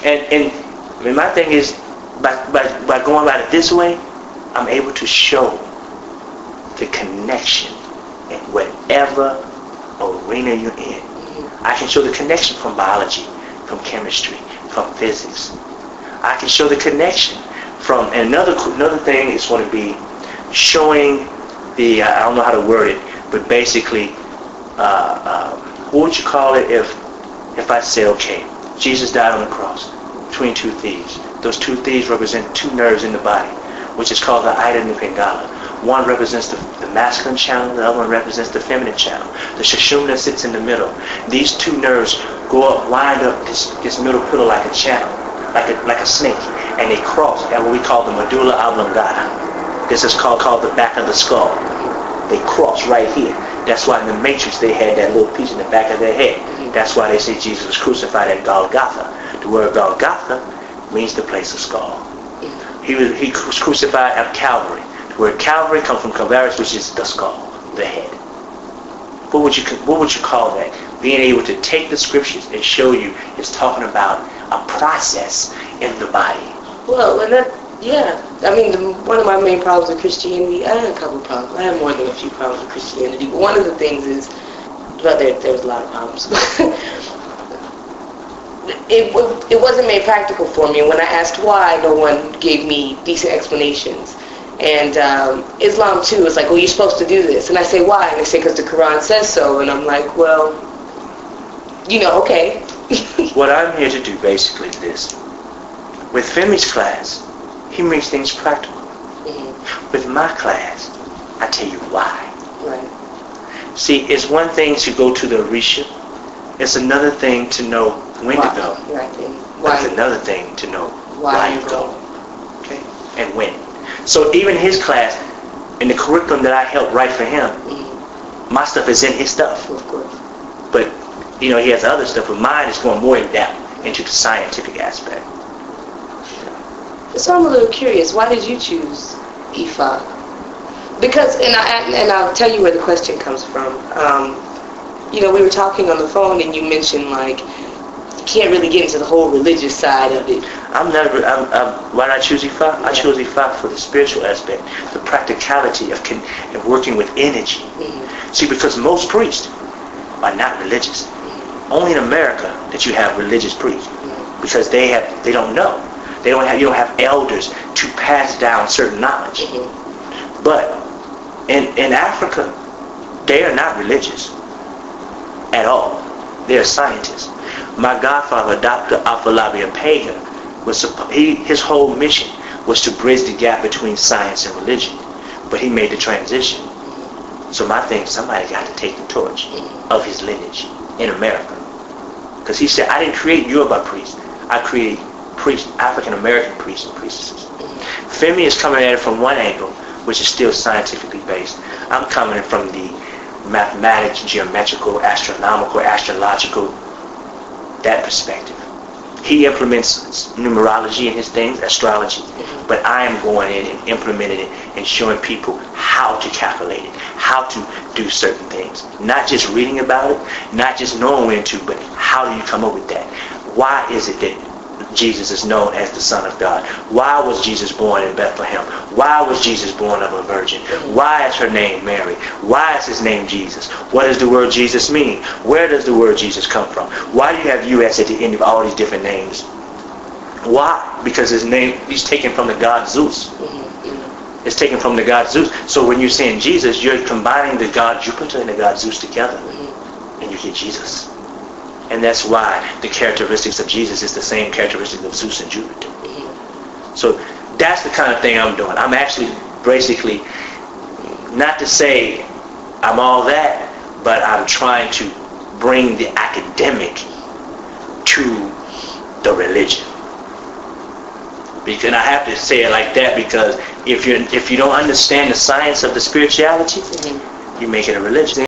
And I mean, my thing is, by going about it this way, I'm able to show the connection in whatever arena you're in. I can show the connection from biology, from chemistry, from physics. I can show the connection from, and another thing is going to be showing the, I don't know how to word it, but basically, what would you call it if I say, okay, Jesus died on the cross between two thieves. Those two thieves represent two nerves in the body, which is called the Ida and the Pingala. One represents the masculine channel, the other one represents the feminine channel. The Sushumna sits in the middle. These two nerves go up, wind up this middle pillar like a channel, like a snake, and they cross at what we call the medulla oblongata. This is called the back of the skull. They cross right here. That's why in the Matrix they had that little piece in the back of their head. That's why they say Jesus was crucified at Golgotha. The word Golgotha means the place of skull. He was crucified at Calvary. The word Calvary comes from Calvaris, which is the skull, the head. What would you call that? Being able to take the scriptures and show you is talking about a process in the body. Well, and that, yeah. I mean, one of my main problems with Christianity, I had a couple of problems. I have more than a few problems with Christianity, but one of the things is, well, there's a lot of problems. It wasn't made practical for me. When I asked why, no one gave me decent explanations. And Islam too is like, well, you're supposed to do this. And I say, why? And they say, because the Quran says so. And I'm like, well, okay. What I'm here to do basically is this. With Femi's class, he makes things practical. Mm-hmm. With my class, I tell you why. Right. See, it's one thing to go to the Orisha. It's another thing to know when to go. Right. It's another thing to know why you go. Okay? And when. So even his class, in the curriculum that I helped write for him, my stuff is in his stuff. Of course. But, he has other stuff, but mine is going more in depth into the scientific aspect. So I'm a little curious, why did you choose Ifa? Because, and I'll tell you where the question comes from. We were talking on the phone and you mentioned, like, you can't really get into the whole religious side of it. Why did I choose Ifa? Yeah. I chose Ifa for the spiritual aspect, the practicality of working with energy. Mm-hmm. See, because most priests are not religious. Mm-hmm. Only in America that you have religious priests, mm-hmm. because they don't know. You don't have elders to pass down certain knowledge. Mm-hmm. But in Africa, they are not religious at all. They are scientists. My godfather, Dr. Afolabi Apega, his whole mission was to bridge the gap between science and religion. But he made the transition. So my thing, somebody got to take the torch of his lineage in America. Because he said, I didn't create Yoruba priests. I created African American priests and priestesses. Femi is coming at it from one angle, which is still scientifically based. I'm coming from the mathematics, geometrical, astronomical, astrological, that perspective. He implements numerology in his things, astrology, but I am going in and implementing it and showing people how to calculate it, how to do certain things. Not just reading about it, not just knowing when to, but how do you come up with that? Why is it that Jesus is known as the Son of God? Why was Jesus born in Bethlehem? Why was Jesus born of a virgin? Why is her name Mary? Why is his name Jesus? What does the word Jesus mean? Where does the word Jesus come from? Why do you have US at the end of all these different names? Why? Because his name, he's taken from the god Zeus. It's taken from the god Zeus. So when you're saying Jesus, you're combining the god Jupiter and the god Zeus together, and you get Jesus. And that's why the characteristics of Jesus is the same characteristics of Zeus and Jupiter. So that's the kind of thing I'm doing. I'm actually basically, not to say I'm all that, but I'm trying to bring the academic to the religion. And I have to say it like that because if you don't understand the science of the spirituality, you make it a religion.